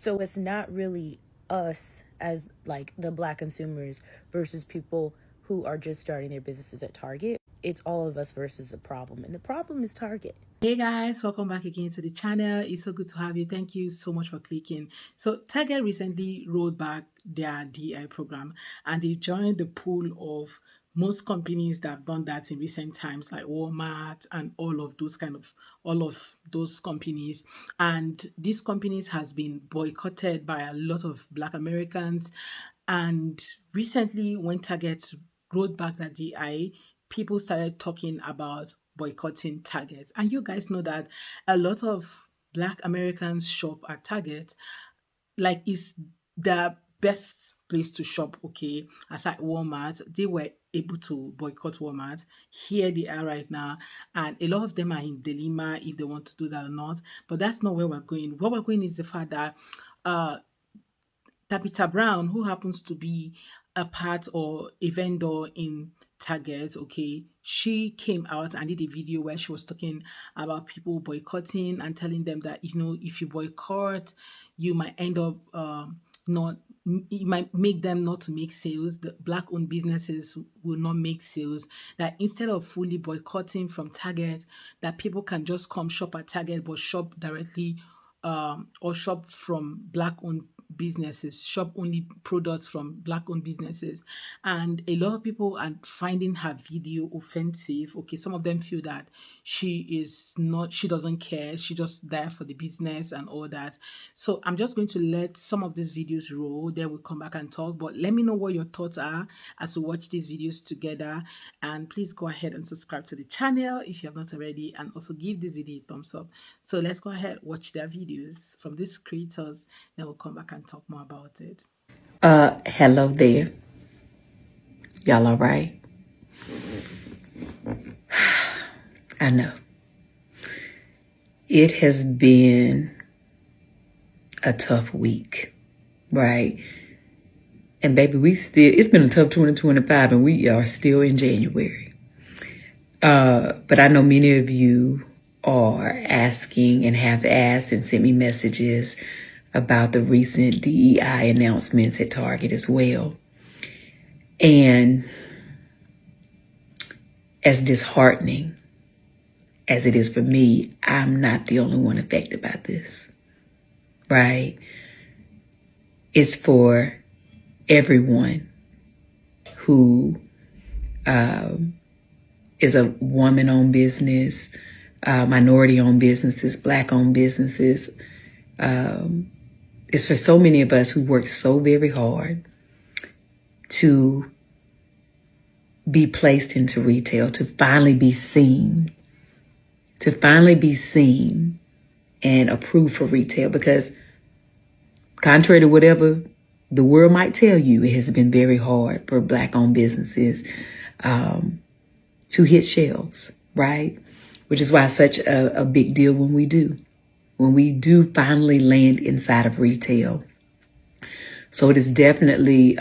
So it's not really us as like the Black consumers versus people who are just starting their businesses at Target. It's all of us versus the problem. And the problem is Target. Hey guys, welcome back again to the channel. It's so good to have you. Thank you so much for clicking. So Target recently rolled back their DEI program and they joined the pool of most companies that have done that in recent times, like Walmart and all of those companies. And these companies has been boycotted by a lot of Black Americans. And recently when Target rolled back that DEI, people started talking about boycotting Target. And you guys know that a lot of Black Americans shop at Target, like it's the best place to shop, okay, aside Walmart. They were able to boycott Walmart. Here they are right now. And a lot of them are in dilemma if they want to do that or not. But that's not where we're going. Where we're going is the fact that uh Tabitha Brown, who happens to be a part or a vendor in Target, okay, she came out and did a video where she was talking about people boycotting and telling them that, if you boycott, you might end up not, it might make them not to make sales. The Black owned businesses will not make sales. That instead of fully boycotting from Target, that people can just come shop at Target but shop directly or shop from Black owned businesses, shop only products from Black owned businesses. And a lot of people are finding her video offensive. Okay, some of them feel that she doesn't care, she just there for the business and all that. So I'm just going to let some of these videos roll, then we'll come back and talk. But let me know what your thoughts are as we watch these videos together. And please go ahead and subscribe to the channel if you have not already, and also give this video a thumbs up. So let's go ahead, watch their videos from these creators, then we'll come back and talk more about it. Hello there. Y'all all right? I know. It has been a tough week, right? And baby, it's been a tough 2025 and we are still in January. But I know many of you are asking and have asked and sent me messages about the recent DEI announcements at Target as well. And as disheartening as it is for me, I'm not the only one affected by this, right? It's for everyone who is a woman-owned business, minority-owned businesses, Black-owned businesses. It's for so many of us who work so very hard to be placed into retail, to finally be seen and approved for retail. Because contrary to whatever the world might tell you, it has been very hard for Black-owned businesses to hit shelves, right? Which is why it's such a big deal when we do finally land inside of retail. So it is definitely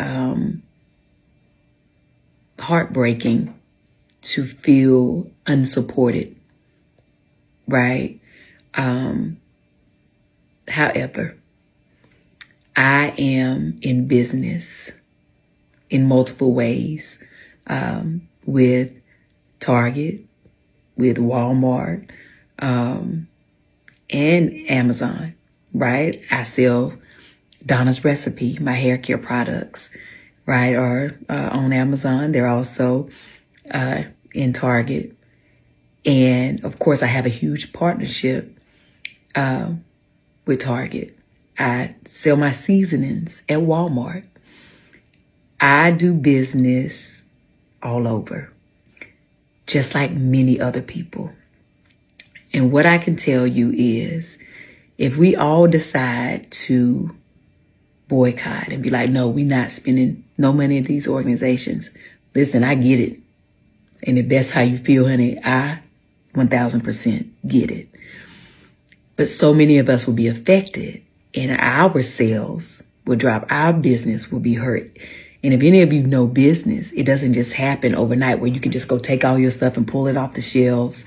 heartbreaking to feel unsupported, right? However, I am in business in multiple ways, with Target, with Walmart, and Amazon, right? I sell Donna's Recipe, my hair care products, right? Are on Amazon. They're also in Target. And of course, I have a huge partnership with Target. I sell my seasonings at Walmart. I do business all over, just like many other people. And what I can tell you is, if we all decide to boycott and be like, no, we're not spending no money at these organizations. Listen, I get it. And if that's how you feel, honey, I 1000% get it. But so many of us will be affected and our sales will drop. Our business will be hurt. And if any of you know business, it doesn't just happen overnight where you can just go take all your stuff and pull it off the shelves.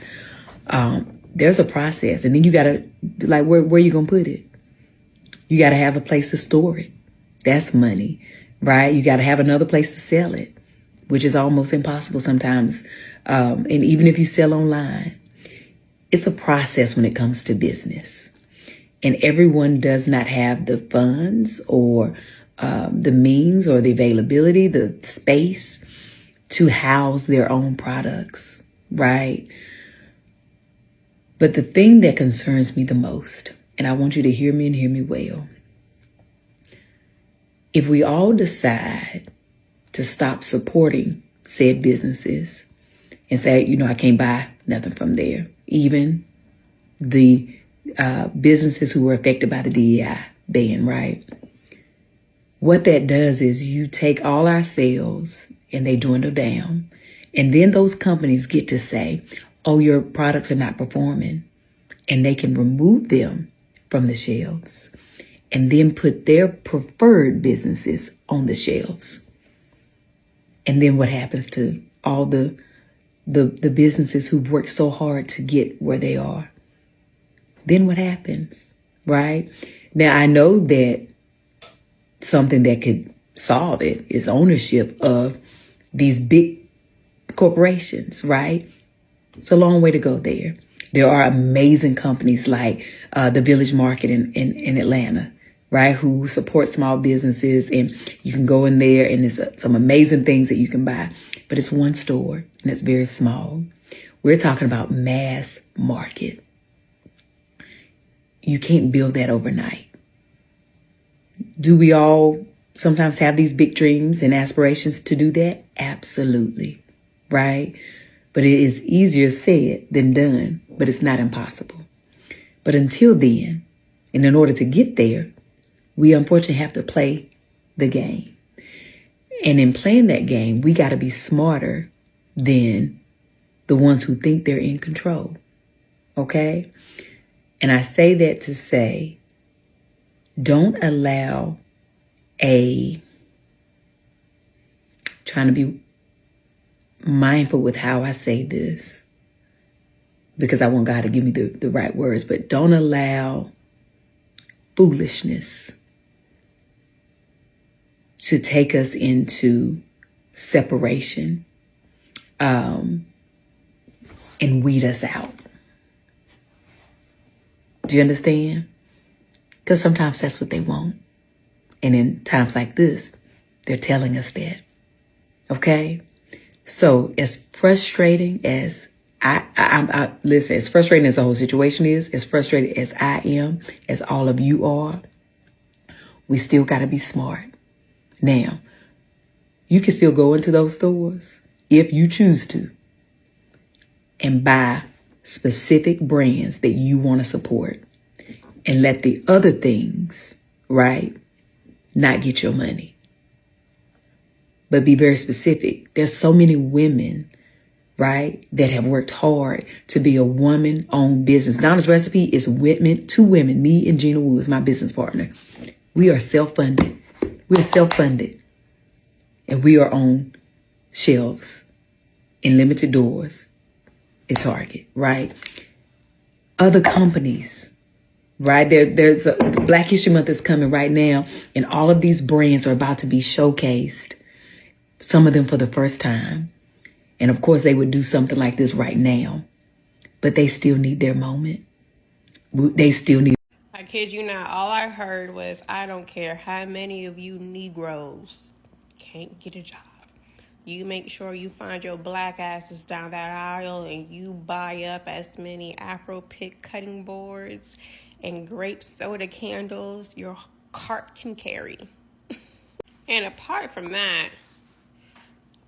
There's a process. And then you got to, like, where you going to put it? You got to have a place to store it. That's money, right? You got to have another place to sell it, which is almost impossible sometimes. And even if you sell online, it's a process when it comes to business. And everyone does not have the funds or the means or the availability, the space to house their own products, right? But the thing that concerns me the most, and I want you to hear me and hear me well, if we all decide to stop supporting said businesses and say, I can't buy nothing from there, even the businesses who were affected by the DEI ban, right? What that does is you take all our sales and they dwindle down. And then those companies get to say, oh, your products are not performing. And they can remove them from the shelves and then put their preferred businesses on the shelves. And then what happens to all the businesses who've worked so hard to get where they are? Then what happens, right? Now, I know that something that could solve it is ownership of these big corporations, right? It's a long way to go there. There are amazing companies like the Village Market in Atlanta, right, who support small businesses, and you can go in there and there's some amazing things that you can buy. But it's one store and it's very small. We're talking about mass market. You can't build that overnight. Do we all sometimes have these big dreams and aspirations to do that? Absolutely, right? But it is easier said than done, but it's not impossible. But until then, and in order to get there, we unfortunately have to play the game. And in playing that game, we got to be smarter than the ones who think they're in control, okay? And I say that to say, don't allow trying to be mindful with how I say this, because I want God to give me the right words, but don't allow foolishness to take us into separation and weed us out. Do you understand? Because sometimes that's what they want. And in times like this, they're telling us that. Okay? So as frustrating as listen, as frustrating as the whole situation is, as frustrated as I am, as all of you are, we still got to be smart. Now, you can still go into those stores if you choose to and buy specific brands that you want to support and let the other things, right, not get your money. But be very specific. There's so many women, right, that have worked hard to be a woman-owned business. Donna's Recipe is two women, me and Gina Wu is my business partner. We are self-funded. We're self-funded. And we are on shelves in limited doors at Target, right? Other companies, right? There's Black History Month is coming right now, and all of these brands are about to be showcased, some of them for the first time. And of course, they would do something like this right now, but they still need their moment. They still need. I kid you not, all I heard was, I don't care how many of you Negroes can't get a job. You make sure you find your black asses down that aisle and you buy up as many Afro pick cutting boards and grape soda candles your cart can carry. And apart from that,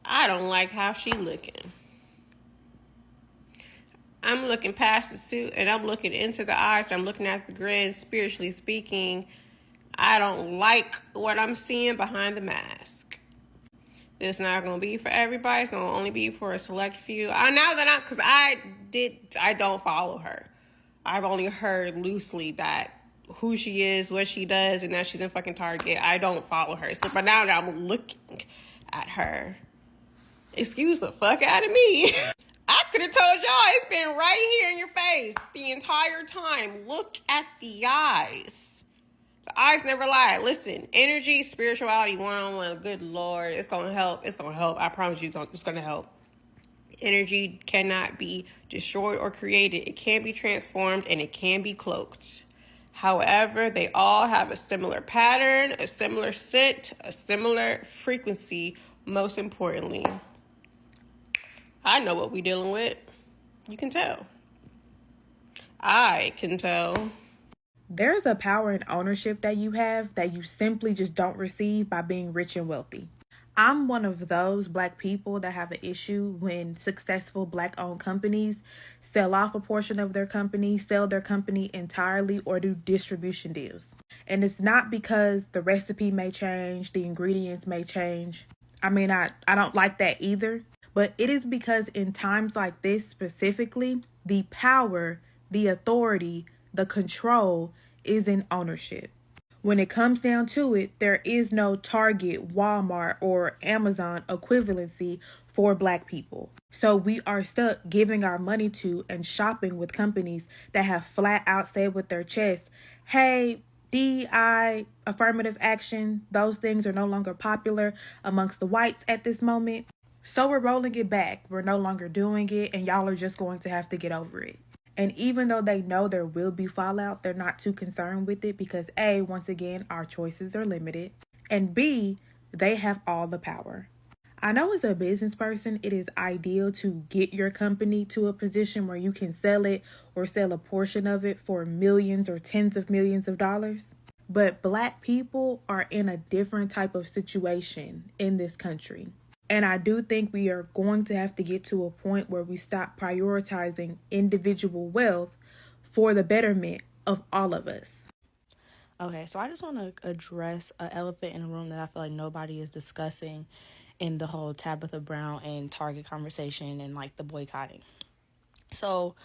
I don't like how she looking. I'm looking past the suit and I'm looking into the eyes. I'm looking at the grin, spiritually speaking. I don't like what I'm seeing behind the mask. It's not going to be for everybody. It's going to only be for a select few. Because I don't follow her. I've only heard loosely that who she is, what she does, and that she's in fucking Target. I don't follow her. So, but now that I'm looking at her, excuse the fuck out of me. I could have told y'all it's been right here in your face the entire time. Look at the eyes. The eyes never lie. Listen, energy, spirituality, one-on-one, good Lord, it's going to help. It's going to help. I promise you it's going to help. Energy cannot be destroyed or created. It can be transformed and it can be cloaked. However, they all have a similar pattern, a similar scent, a similar frequency. Most importantly, I know what we're dealing with. You can tell. I can tell. There's a power and ownership that you have that you simply just don't receive by being rich and wealthy. I'm one of those Black people that have an issue when successful Black-owned companies sell off a portion of their company, sell their company entirely, or do distribution deals. And it's not because the recipe may change, the ingredients may change. I mean, I don't like that either. But it is because in times like this specifically, the power, the authority, the control is in ownership. When it comes down to it, there is no Target, Walmart, or Amazon equivalency for Black people. So we are stuck giving our money to and shopping with companies that have flat out said with their chest, hey, DEI, affirmative action, those things are no longer popular amongst the whites at this moment. So we're rolling it back. We're no longer doing it, and y'all are just going to have to get over it. And even though they know there will be fallout, they're not too concerned with it because A, once again, our choices are limited. And B, they have all the power. I know as a business person, it is ideal to get your company to a position where you can sell it or sell a portion of it for millions or tens of millions of dollars. But Black people are in a different type of situation in this country. And I do think we are going to have to get to a point where we stop prioritizing individual wealth for the betterment of all of us. Okay, so I just want to address an elephant in the room that I feel like nobody is discussing in the whole Tabitha Brown and Target conversation and like the boycotting. So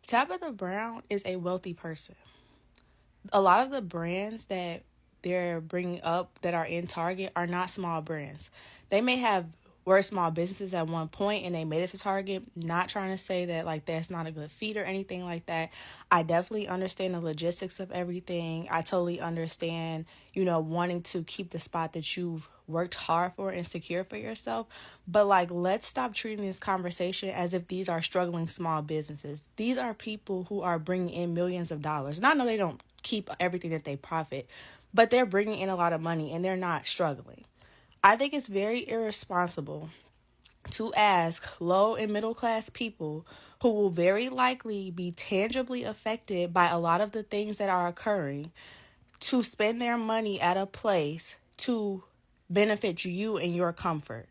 Tabitha Brown is a wealthy person. A lot of the brands that they're bringing up that are in Target are not small brands. They may have were small businesses at one point and they made it to Target. Not trying to say that like that's not a good feat or anything like that. I definitely understand the logistics of everything. I totally understand, wanting to keep the spot that you've worked hard for and secure for yourself. But like, let's stop treating this conversation as if these are struggling small businesses. These are people who are bringing in millions of dollars. And I know they don't keep everything that they profit, but they're bringing in a lot of money and they're not struggling. I think it's very irresponsible to ask low and middle class people who will very likely be tangibly affected by a lot of the things that are occurring to spend their money at a place to benefit you and your comfort.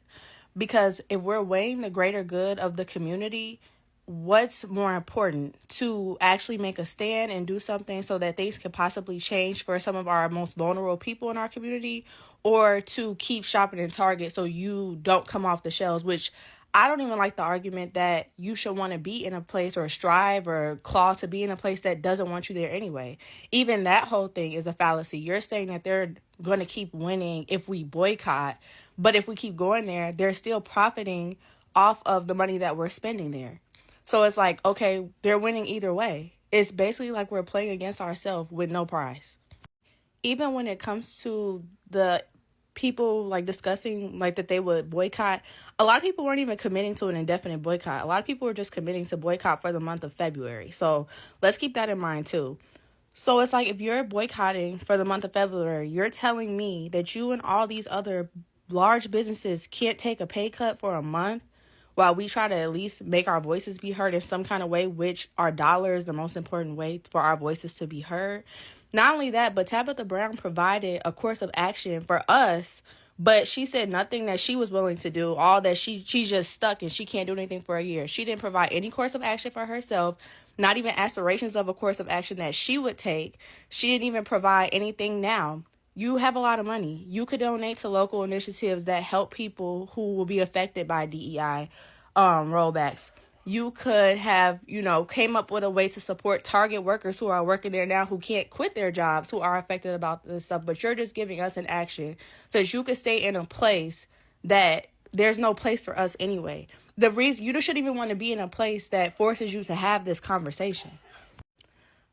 Because if we're weighing the greater good of the community, what's more important, to actually make a stand and do something so that things could possibly change for some of our most vulnerable people in our community, or to keep shopping in Target so you don't come off the shelves, which I don't even like the argument that you should want to be in a place or strive or claw to be in a place that doesn't want you there anyway. Even that whole thing is a fallacy. You're saying that they're going to keep winning if we boycott, but if we keep going there, they're still profiting off of the money that we're spending there. So it's like, okay, they're winning either way. It's basically like we're playing against ourselves with no prize. Even when it comes to the people like discussing like that they would boycott, a lot of people weren't even committing to an indefinite boycott. A lot of people were just committing to boycott for the month of February. So let's keep that in mind too. So it's like if you're boycotting for the month of February, you're telling me that you and all these other large businesses can't take a pay cut for a month while we try to at least make our voices be heard in some kind of way, which our dollar is the most important way for our voices to be heard. Not only that, but Tabitha Brown provided a course of action for us, but she said nothing that she was willing to do, all that she's just stuck and she can't do anything for a year. She didn't provide any course of action for herself, not even aspirations of a course of action that she would take. She didn't even provide anything now. You have a lot of money. You could donate to local initiatives that help people who will be affected by DEI rollbacks. You could have, came up with a way to support Target workers who are working there now who can't quit their jobs, who are affected about this stuff. But you're just giving us an action so that you could stay in a place that there's no place for us anyway. The reason you shouldn't even want to be in a place that forces you to have this conversation.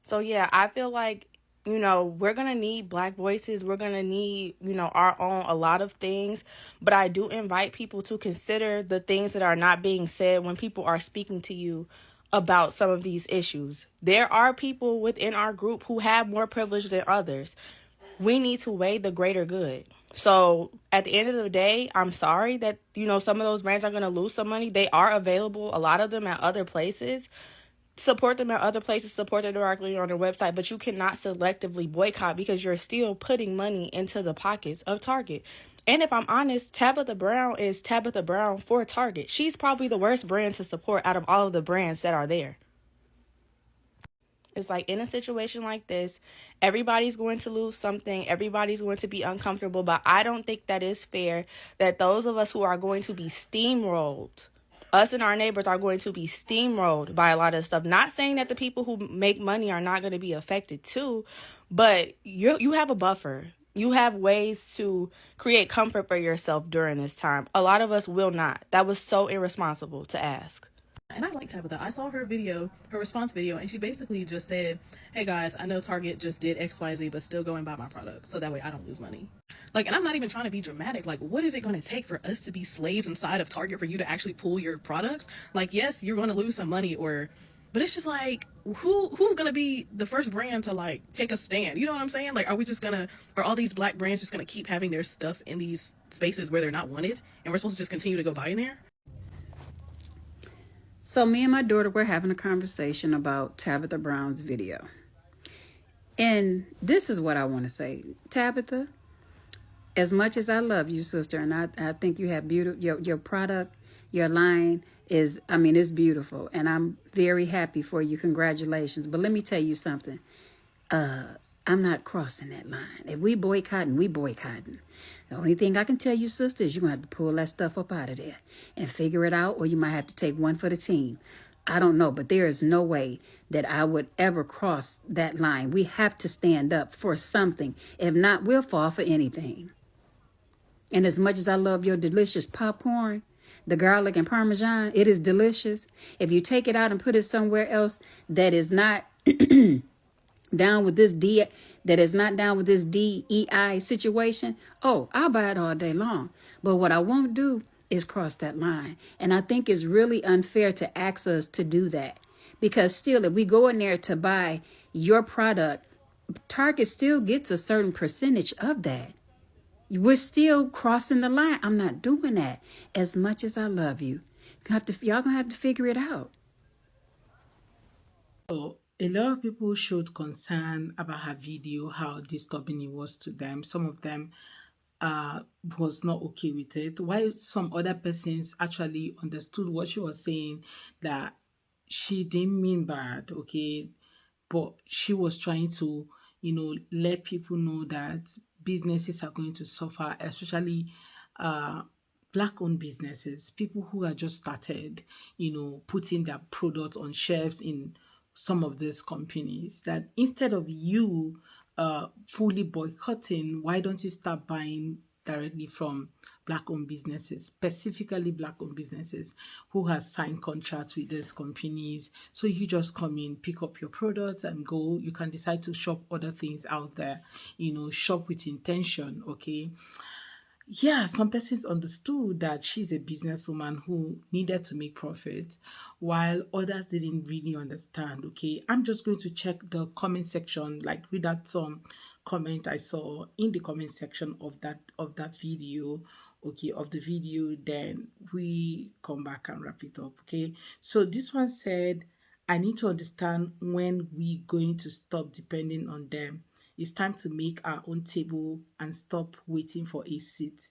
So yeah, I feel like You know, we're going to need Black voices. We're going to need, you know, our own, a lot of things. But I do invite people to consider the things that are not being said when people are speaking to you about some of these issues. There are people within our group who have more privilege than others. We need to weigh the greater good. So at the end of the day, I'm sorry that, you know, some of those brands are going to lose some money. They are available, a lot of them, at other places. Support them at other places, support them directly on their website, but you cannot selectively boycott because you're still putting money into the pockets of Target. And if I'm honest, Tabitha Brown is Tabitha Brown for Target. She's probably the worst brand to support out of all of the brands that are there. It's like, in a situation like this, everybody's going to lose something. Everybody's going to be uncomfortable. But I don't think that is fair that those of us who are going to be steamrolled, us and our neighbors are going to be steamrolled by a lot of stuff. Not saying that the people who make money are not going to be affected too, but you have a buffer. You have ways to create comfort for yourself during this time. A lot of us will not. That was so irresponsible to ask. And I like Tabitha. I saw her video, her response video, and she basically just said, hey guys, I know Target just did XYZ, but still go and buy my product so that way I don't lose money. Like, and I'm not even trying to be dramatic. Like, what is it going to take for us to be slaves inside of Target for you to actually pull your products? Like, yes, you're going to lose some money, but it's just like, who's going to be the first brand to like take a stand? You know what I'm saying? Like, are all these Black brands just going to keep having their stuff in these spaces where they're not wanted? And we're supposed to just continue to go buy in there? So me and my daughter were having a conversation about Tabitha Brown's video. And this is what I want to say. Tabitha, as much as I love you, sister, and I think you have beautiful, your product, your line is, I mean, it's beautiful. And I'm very happy for you. Congratulations. But let me tell you something. I'm not crossing that line. If we boycotting, we boycotting. The only thing I can tell you, sister, is you're going to have to pull that stuff up out of there and figure it out, or you might have to take one for the team. I don't know, but there is no way that I would ever cross that line. We have to stand up for something. If not, we'll fall for anything. And as much as I love your delicious popcorn, the garlic and Parmesan, it is delicious. If you take it out and put it somewhere else that is not down with this DEI situation, oh, I'll buy it all day long. But what I won't do is cross that line. And I think it's really unfair to ask us to do that. Because still, if we go in there to buy your product, Target still gets a certain percentage of that. We're still crossing the line. I'm not doing that. As much as I love you, y'all gonna have to figure it out. So a lot of people showed concern about her video, how disturbing it was to them. Some of them was not okay with it, while some other persons actually understood what she was saying, that she didn't mean bad, okay, but she was trying to, let people know that businesses are going to suffer, especially Black-owned businesses, people who are just started, putting their products on shelves in some of these companies. That instead of you fully boycotting, why don't you start buying directly from Black-owned businesses, specifically Black-owned businesses who has signed contracts with these companies? So you just come in, pick up your products and go. You can decide to shop other things out there, shop with intention, okay? Yeah, some persons understood that she's a businesswoman who needed to make profit, while others didn't really understand. Okay, I'm just going to check the comment section, like read that some comment I saw in the comment section of that video. Okay, of the video, then we come back and wrap it up. Okay, so this one said, I need to understand when we going to stop depending on them. It's time to make our own table and stop waiting for a seat.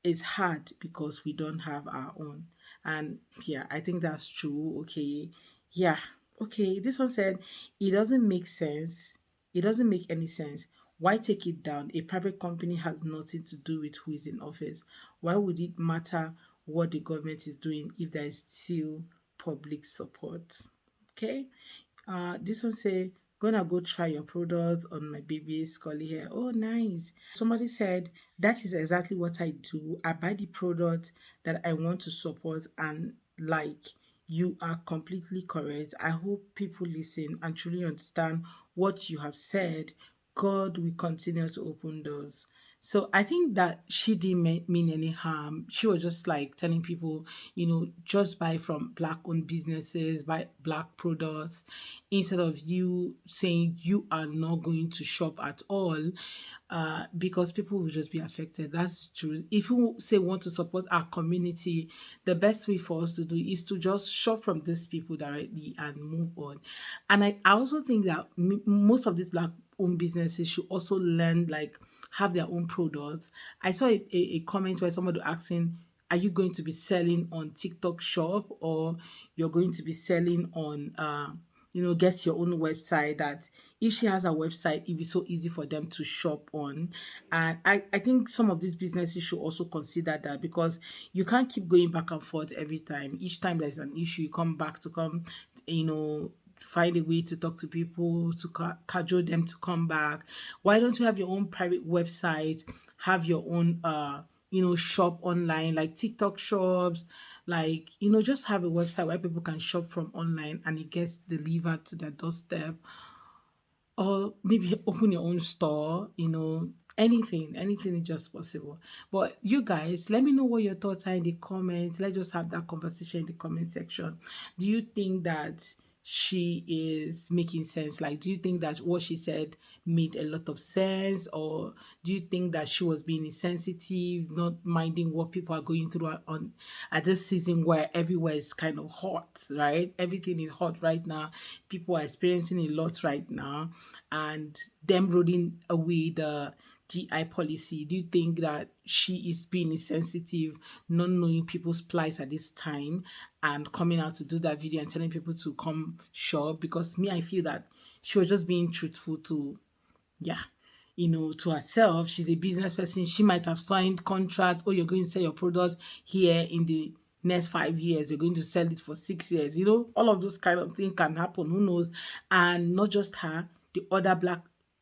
It's hard because we don't have our own. And yeah, I think that's true. Okay. Yeah. Okay. This one said, it doesn't make sense. It doesn't make any sense. Why take it down? A private company has nothing to do with who is in office. Why would it matter what the government is doing if there is still public support? Okay. This one say, gonna go try your product on my baby's curly hair. Oh, nice. Somebody said, that is exactly what I do. I buy the product that I want to support and like. You are completely correct. I hope people listen and truly understand what you have said God will continue to open doors. So I think that she didn't mean any harm. She was just like telling people, just buy from black owned businesses, buy black products, instead of you saying you are not going to shop at all, because people will just be affected. That's true. If you say want to support our community, the best way for us to do is to just shop from these people directly and move on. And I also think that most of these black owned businesses should also learn, like, have their own products. I saw a comment where somebody asking, are you going to be selling on TikTok shop, or you're going to be selling on get your own website? That if she has a website, it'd be so easy for them to shop on. And I think some of these businesses should also consider that, because you can't keep going back and forth every time. Each time there's an issue, you come back to find a way to talk to people, to cajole them to come back. Why don't you have your own private website, have your own shop online, like TikTok shops, like just have a website where people can shop from online and it gets delivered to their doorstep. Or maybe open your own store, anything is just possible. But you guys, let me know what your thoughts are in the comments. Let's just have that conversation in the comment section. Do you think that she is making sense? Like, do you think that what she said made a lot of sense, or do you think that she was being insensitive, not minding what people are going through at this season where everywhere is kind of hot, right? Everything is hot right now. People are experiencing a lot right now, and them rolling away the DI policy. Do you think that she is being insensitive, not knowing people's plight at this time, and coming out to do that video and telling people to come shop? Because me, I feel that she was just being truthful to, yeah, to herself. She's a business person. She might have signed contract, oh, you're going to sell your product here in the next 5 years, you're going to sell it for 6 years. All of those kind of things can happen. Who knows? And not just her, the other black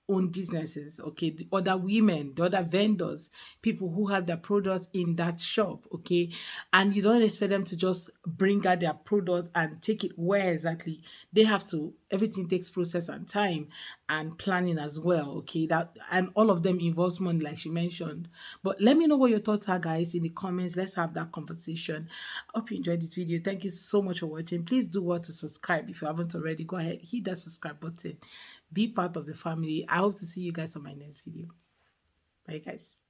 owned businesses, okay, the other women, the other vendors, people who have their products in that shop, okay, and you don't expect them to just bring out their product and take it where exactly. They have to, everything takes process and time and planning as well, okay, that, and all of them involves money, like she mentioned. But let me know what your thoughts are, guys, in the comments. Let's have that conversation. I hope you enjoyed this video. Thank you so much for watching. Please do what to subscribe if you haven't already. Go ahead, hit that subscribe button, be part of the family. I hope to see you guys on my next video. Bye, guys.